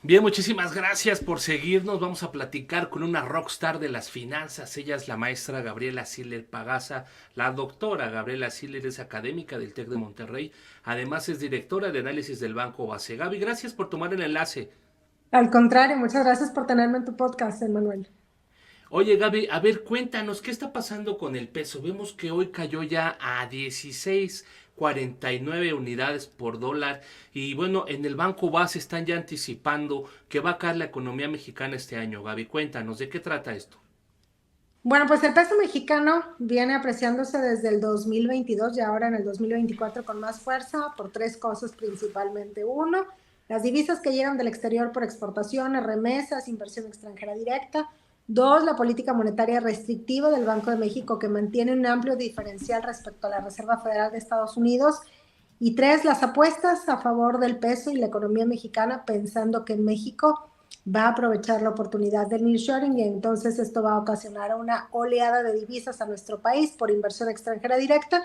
Bien, muchísimas gracias por seguirnos. Vamos a platicar con una rockstar de las finanzas. Ella es la maestra Gabriela Siller Pagaza. La doctora Gabriela Siller es académica del TEC de Monterrey. Además es directora de análisis del Banco Base. Gaby, gracias por tomar el enlace. Al contrario, muchas gracias por tenerme en tu podcast, Emanuel. Oye, Gaby, a ver, cuéntanos, ¿qué está pasando con el peso? Vemos que hoy cayó ya a 16,49 unidades por dólar y bueno, en el Banco Base están ya anticipando que va a caer la economía mexicana este año. Gaby, cuéntanos, ¿de qué trata esto? Bueno, pues el peso mexicano viene apreciándose desde el 2022 y ahora en el 2024 con más fuerza por tres cosas principalmente. Uno, las divisas que llegan del exterior por exportaciones, remesas, inversión extranjera directa. Dos, la política monetaria restrictiva del Banco de México que mantiene un amplio diferencial respecto a la Reserva Federal de Estados Unidos. Y tres, las apuestas a favor del peso y la economía mexicana pensando que México va a aprovechar la oportunidad del nearshoring y entonces esto va a ocasionar una oleada de divisas a nuestro país por inversión extranjera directa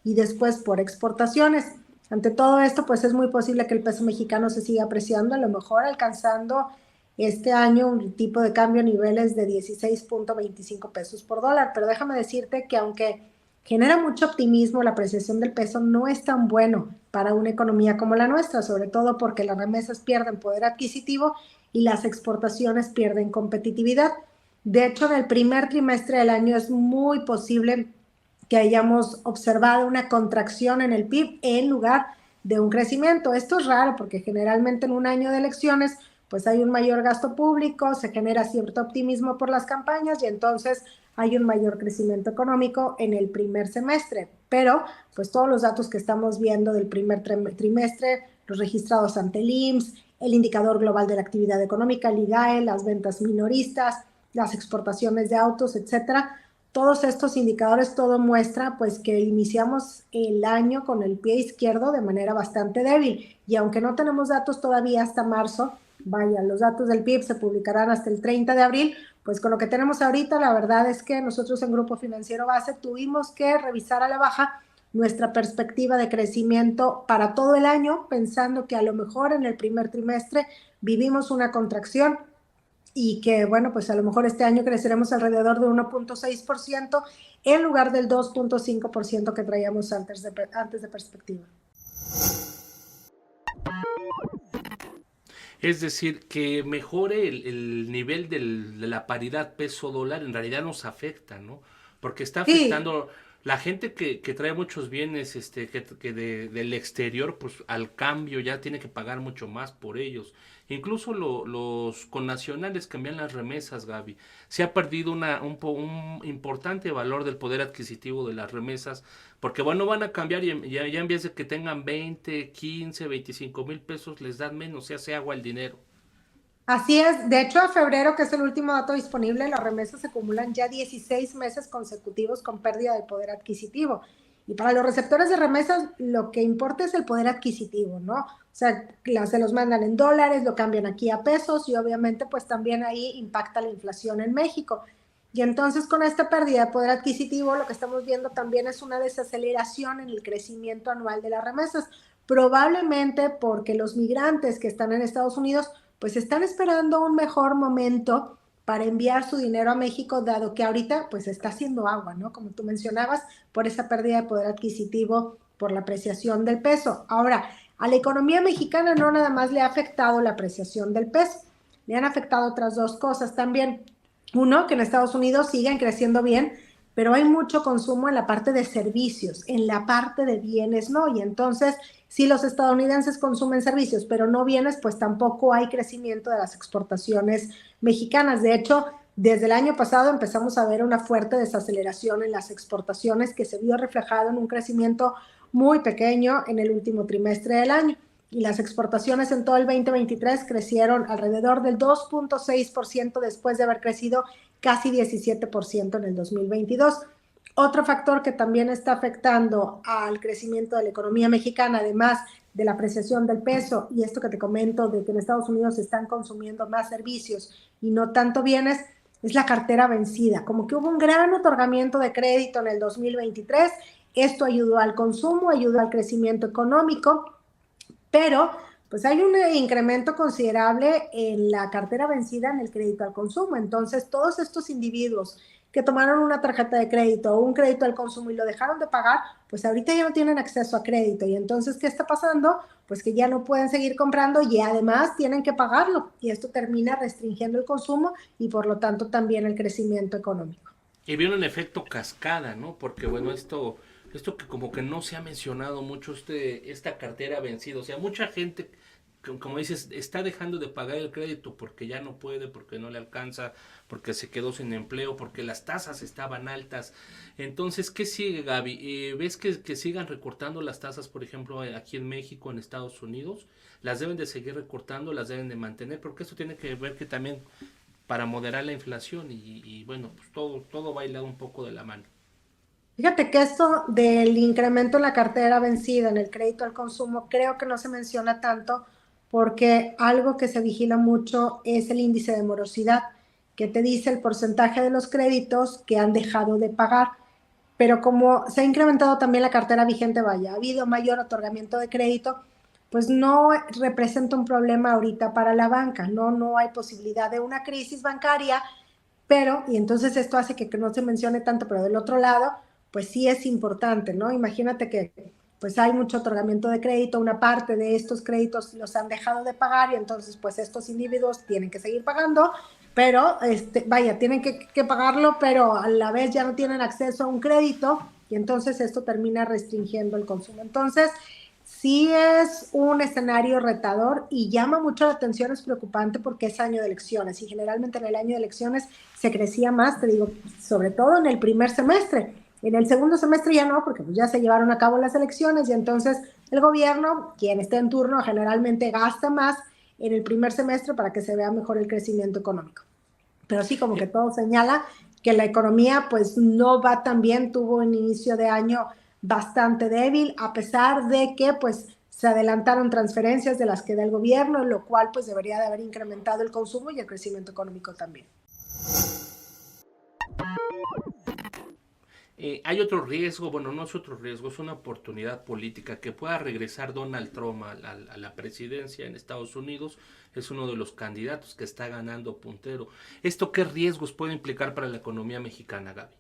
y después por exportaciones. Ante todo esto, pues es muy posible que el peso mexicano se siga apreciando, a lo mejor alcanzando este año un tipo de cambio a niveles de 16.25 pesos por dólar. Pero déjame decirte que aunque genera mucho optimismo, la apreciación del peso no es tan bueno para una economía como la nuestra, sobre todo porque las remesas pierden poder adquisitivo y las exportaciones pierden competitividad. De hecho, en el primer trimestre del año es muy posible que hayamos observado una contracción en el PIB en lugar de un crecimiento. Esto es raro porque generalmente en un año de elecciones pues hay un mayor gasto público, se genera cierto optimismo por las campañas y entonces hay un mayor crecimiento económico en el primer semestre. Pero pues todos los datos que estamos viendo del primer trimestre, los registrados ante el IMSS, el indicador global de la actividad económica, el IGAE, las ventas minoristas, las exportaciones de autos, etcétera. Todos estos indicadores, todo muestra pues que iniciamos el año con el pie izquierdo de manera bastante débil y aunque no tenemos datos todavía hasta marzo, vaya, los datos del PIB se publicarán hasta el 30 de abril, pues con lo que tenemos ahorita, la verdad es que nosotros en Grupo Financiero Base tuvimos que revisar a la baja nuestra perspectiva de crecimiento para todo el año, pensando que a lo mejor en el primer trimestre vivimos una contracción y que, bueno, pues a lo mejor este año creceremos alrededor de 1.6% en lugar del 2.5% que traíamos antes de perspectiva. Es decir, que mejore el nivel de la paridad peso-dólar en realidad nos afecta, ¿no? Porque está Sí, afectando la gente que trae muchos bienes del exterior, pues al cambio ya tiene que pagar mucho más por ellos. Incluso los connacionales que envían las remesas, Gaby. Se ha perdido un importante valor del poder adquisitivo de las remesas, porque bueno, van a cambiar y ya en vez de que tengan 20, 15, 25,000 pesos, les dan menos, se hace agua el dinero. así es. De hecho, a febrero, que es el último dato disponible, las remesas se acumulan ya 16 meses consecutivos con pérdida de poder adquisitivo. Y para los receptores de remesas, lo que importa es el poder adquisitivo, ¿no? O sea, se los mandan en dólares, lo cambian aquí a pesos y obviamente pues también ahí impacta la inflación en México. Y entonces con esta pérdida de poder adquisitivo, lo que estamos viendo también es una desaceleración en el crecimiento anual de las remesas, probablemente porque los migrantes que están en Estados Unidos pues están esperando un mejor momento para enviar su dinero a México, dado que ahorita pues está haciendo agua, ¿no? Como tú mencionabas, por esa pérdida de poder adquisitivo, por la apreciación del peso. Ahora, a la economía mexicana no nada más le ha afectado la apreciación del peso, le han afectado otras dos cosas también. Uno, que en Estados Unidos siguen creciendo bien, pero hay mucho consumo en la parte de servicios, en la parte de bienes, ¿no? Y entonces, si los estadounidenses consumen servicios, pero no bienes, pues tampoco hay crecimiento de las exportaciones mexicanas. De hecho, desde el año pasado empezamos a ver una fuerte desaceleración en las exportaciones que se vio reflejado en un crecimiento muy pequeño en el último trimestre del año. Y las exportaciones en todo el 2023 crecieron alrededor del 2.6% después de haber crecido casi 17% en el 2022. Otro factor que también está afectando al crecimiento de la economía mexicana, además de la apreciación del peso y esto que te comento de que en Estados Unidos se están consumiendo más servicios y no tanto bienes, es la cartera vencida. Como que hubo un gran otorgamiento de crédito en el 2023, esto ayudó al consumo, ayudó al crecimiento económico, pero pues hay un incremento considerable en la cartera vencida en el crédito al consumo. Entonces, todos estos individuos que tomaron una tarjeta de crédito o un crédito al consumo y lo dejaron de pagar, pues ahorita ya no tienen acceso a crédito. Y entonces, ¿qué está pasando? Pues que ya no pueden seguir comprando y además tienen que pagarlo. Y esto termina restringiendo el consumo y por lo tanto también el crecimiento económico. Y viene un efecto cascada, ¿no? Porque bueno, esto que como que no se ha mencionado mucho, esta cartera vencida. O sea, mucha gente, como dices, está dejando de pagar el crédito porque ya no puede, porque no le alcanza, porque se quedó sin empleo, porque las tasas estaban altas. Entonces, ¿qué sigue, Gaby? ¿Ves que sigan recortando las tasas, por ejemplo, aquí en México, en Estados Unidos? ¿Las deben de seguir recortando, las deben de mantener? Porque esto tiene que ver que también para moderar la inflación y bueno, pues todo va hilado un poco de la mano. Fíjate que esto del incremento en la cartera vencida, en el crédito al consumo, creo que no se menciona tanto porque algo que se vigila mucho es el índice de morosidad, que te dice el porcentaje de los créditos que han dejado de pagar. Pero como se ha incrementado también la cartera vigente, vaya, ha habido mayor otorgamiento de crédito, pues no representa un problema ahorita para la banca, no hay posibilidad de una crisis bancaria, pero, y entonces esto hace que no se mencione tanto, pero del otro lado, pues sí es importante, ¿no? Imagínate que pues hay mucho otorgamiento de crédito, una parte de estos créditos los han dejado de pagar y entonces pues estos individuos tienen que seguir pagando, pero vaya, tienen que pagarlo, pero a la vez ya no tienen acceso a un crédito y entonces esto termina restringiendo el consumo. Entonces, sí es un escenario retador y llama mucho la atención, es preocupante porque es año de elecciones y generalmente en el año de elecciones se crecía más, te digo, sobre todo en el primer semestre. En el segundo semestre ya no, porque pues ya se llevaron a cabo las elecciones y entonces el gobierno, quien esté en turno, generalmente gasta más en el primer semestre para que se vea mejor el crecimiento económico. Pero sí, como que Eh, todo señala que la economía pues no va tan bien, tuvo un inicio de año bastante débil, a pesar de que pues se adelantaron transferencias de las que da el gobierno, lo cual pues debería de haber incrementado el consumo y el crecimiento económico también. hay otro riesgo, bueno, no es otro riesgo, es una oportunidad política que pueda regresar Donald Trump a la presidencia en Estados Unidos. Es uno de los candidatos que está ganando puntero. ¿Esto qué riesgos puede implicar para la economía mexicana, Gaby?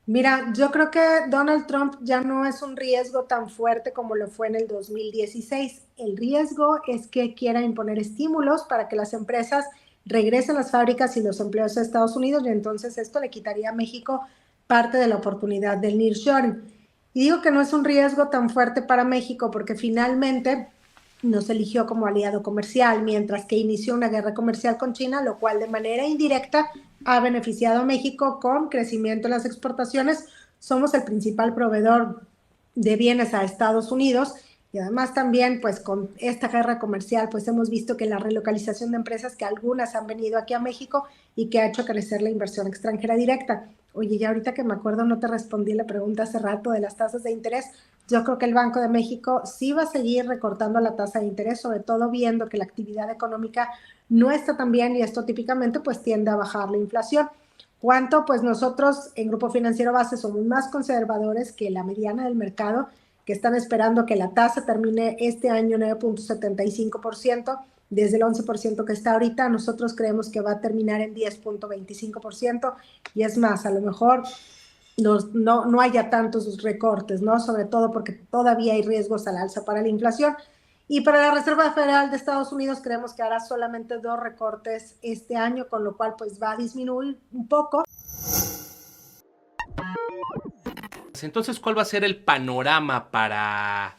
Mira, yo creo que Donald Trump ya no es un riesgo tan fuerte como lo fue en el 2016. El riesgo es que quiera imponer estímulos para que las empresas regresen a las fábricas y los empleos a Estados Unidos y entonces esto le quitaría a México parte de la oportunidad del nearshoring. Y digo que no es un riesgo tan fuerte para México porque finalmente nos eligió como aliado comercial, mientras que inició una guerra comercial con China, lo cual de manera indirecta ha beneficiado a México con crecimiento en las exportaciones. Somos el principal proveedor de bienes a Estados Unidos y además también pues con esta guerra comercial pues hemos visto que la relocalización de empresas que algunas han venido aquí a México y que ha hecho crecer la inversión extranjera directa. Oye, ya ahorita que me acuerdo no te respondí la pregunta hace rato de las tasas de interés. Yo creo que el Banco de México sí va a seguir recortando la tasa de interés, sobre todo viendo que la actividad económica no está tan bien y esto típicamente pues tiende a bajar la inflación. ¿Cuánto? Pues nosotros en Grupo Financiero Base somos más conservadores que la mediana del mercado, que están esperando que la tasa termine este año 9.75%, desde el 11% que está ahorita, nosotros creemos que va a terminar en 10.25% y es más, a lo mejor no haya tantos recortes, ¿no? Sobre todo porque todavía hay riesgos al alza para la inflación. Y para la Reserva Federal de Estados Unidos creemos que hará solamente 2 recortes este año, con lo cual pues va a disminuir un poco. Entonces, ¿cuál va a ser el panorama para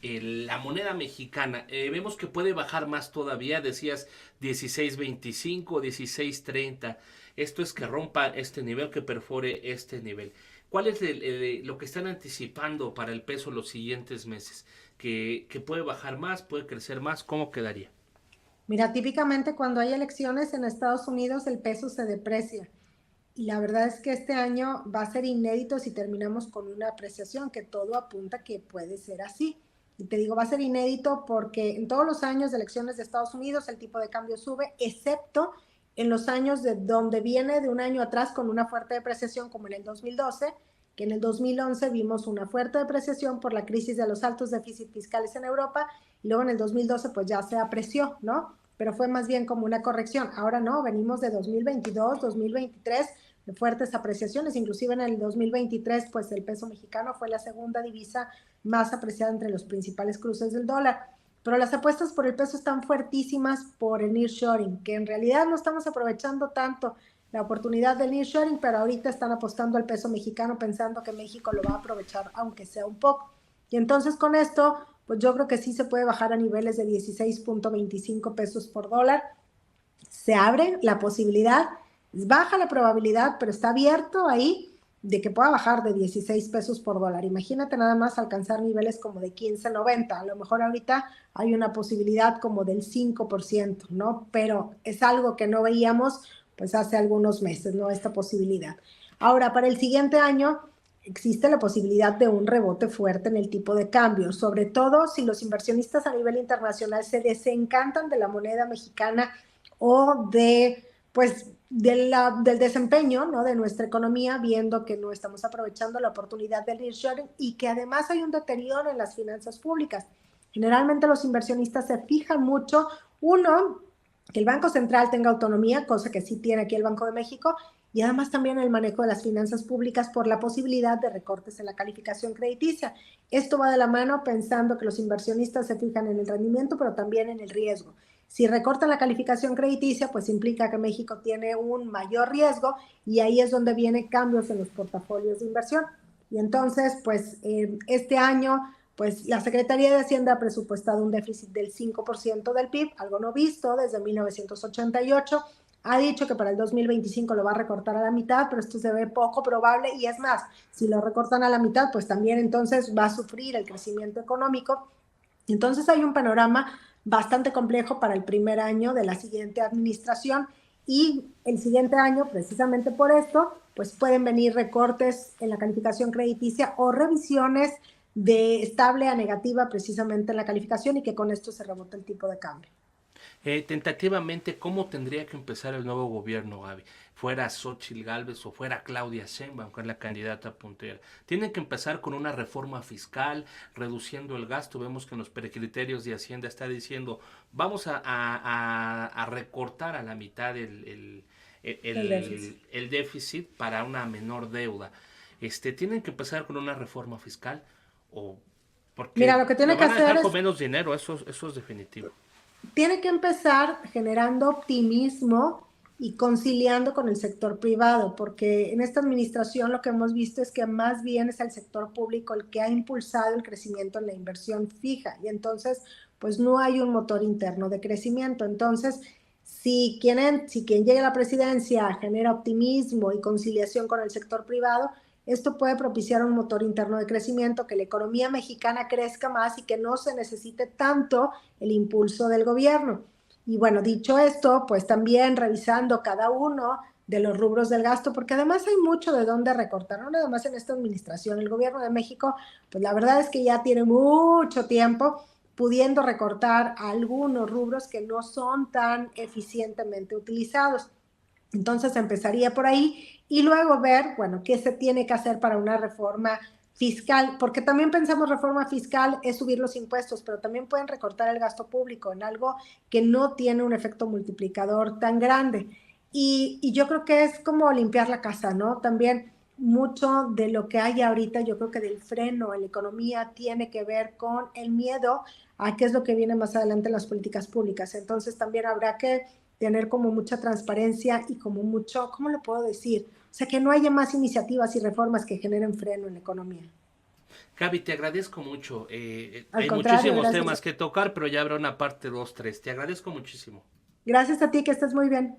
la moneda mexicana? Vemos que puede bajar más todavía, decías 16.25, 16.30. Esto es que rompa este nivel, que perfore este nivel. ¿Cuál es lo que están anticipando para el peso los siguientes meses? Que puede bajar más, puede crecer más, ¿cómo quedaría? Mira, típicamente cuando hay elecciones en Estados Unidos el peso se deprecia. Y la verdad es que este año va a ser inédito si terminamos con una apreciación, que todo apunta que puede ser así. Y te digo, va a ser inédito porque en todos los años de elecciones de Estados Unidos el tipo de cambio sube, excepto en los años de donde viene de un año atrás con una fuerte depreciación como en el 2012, que en el 2011 vimos una fuerte depreciación por la crisis de los altos déficits fiscales en Europa y luego en el 2012 pues ya se apreció, ¿no? Pero fue más bien como una corrección. Ahora no, venimos de 2022, 2023, de fuertes apreciaciones, inclusive en el 2023 pues el peso mexicano fue la segunda divisa más apreciada entre los principales cruces del dólar. Pero las apuestas por el peso están fuertísimas por el nearshoring, que en realidad no estamos aprovechando tanto la oportunidad del nearshoring, pero ahorita están apostando al peso mexicano pensando que México lo va a aprovechar, aunque sea un poco. Y entonces con esto, pues yo creo que sí se puede bajar a niveles de 16.25 pesos por dólar. Se abre la posibilidad, baja la probabilidad, pero está abierto ahí de que pueda bajar de 16 pesos por dólar. Imagínate nada más alcanzar niveles como de 15.90. A lo mejor ahorita hay una posibilidad como del 5%, ¿no? Pero es algo que no veíamos pues hace algunos meses, ¿no? Esta posibilidad. Ahora, para el siguiente año existe la posibilidad de un rebote fuerte en el tipo de cambio, sobre todo si los inversionistas a nivel internacional se desencantan de la moneda mexicana o de, pues, del desempeño, ¿no?, de nuestra economía, viendo que no estamos aprovechando la oportunidad del nearshoring y que además hay un deterioro en las finanzas públicas. Generalmente los inversionistas se fijan mucho, uno, que el Banco Central tenga autonomía, cosa que sí tiene aquí el Banco de México, y además también el manejo de las finanzas públicas por la posibilidad de recortes en la calificación crediticia. Esto va de la mano pensando que los inversionistas se fijan en el rendimiento, pero también en el riesgo. Si recortan la calificación crediticia, pues implica que México tiene un mayor riesgo y ahí es donde vienen cambios en los portafolios de inversión. Y entonces, pues este año, pues la Secretaría de Hacienda ha presupuestado un déficit del 5% del PIB, algo no visto desde 1988. Ha dicho que para el 2025 lo va a recortar a la mitad, pero esto se ve poco probable y es más, si lo recortan a la mitad, pues también entonces va a sufrir el crecimiento económico. Entonces hay un panorama bastante complejo para el primer año de la siguiente administración y el siguiente año, precisamente por esto, pues pueden venir recortes en la calificación crediticia o revisiones de estable a negativa precisamente en la calificación y que con esto se rebote el tipo de cambio. Tentativamente, ¿cómo tendría que empezar el nuevo gobierno, Gaby? Fuera Xóchitl Gálvez o fuera Claudia Sheinbaum, que es la candidata puntera. Tienen que empezar con una reforma fiscal, reduciendo el gasto. Vemos que en los precriterios de Hacienda está diciendo, vamos a recortar a la mitad el déficit para una menor deuda. Tienen que empezar con una reforma fiscal o Mira, porque lo que lo tiene que van a hacer dejar con es menos dinero, eso es definitivo. tiene que empezar generando optimismo y conciliando con el sector privado, porque en esta administración lo que hemos visto es que más bien es el sector público el que ha impulsado el crecimiento en la inversión fija y entonces pues no hay un motor interno de crecimiento. Entonces, si quien llegue a la presidencia genera optimismo y conciliación con el sector privado, esto puede propiciar un motor interno de crecimiento, que la economía mexicana crezca más y que no se necesite tanto el impulso del gobierno. Y bueno, dicho esto, pues también revisando cada uno de los rubros del gasto, porque además hay mucho de dónde recortar, no nada más en esta administración. El gobierno de México, pues la verdad es que ya tiene mucho tiempo pudiendo recortar algunos rubros que no son tan eficientemente utilizados. Entonces empezaría por ahí y luego ver, bueno, qué se tiene que hacer para una reforma fiscal, porque también pensamos reforma fiscal es subir los impuestos, pero también pueden recortar el gasto público en algo que no tiene un efecto multiplicador tan grande. Y yo creo que es como limpiar la casa, ¿no? También mucho de lo que hay ahorita, yo creo que del freno en la economía tiene que ver con el miedo a qué es lo que viene más adelante en las políticas públicas. Entonces también habrá que tener como mucha transparencia y como mucho, ¿cómo lo puedo decir? O sea, que no haya más iniciativas y reformas que generen freno en la economía. Gaby, te agradezco mucho. Al Hay contrario, muchísimos gracias. temas que tocar, pero ya habrá una parte 2, 3. Te agradezco muchísimo. Gracias a ti, que estés muy bien.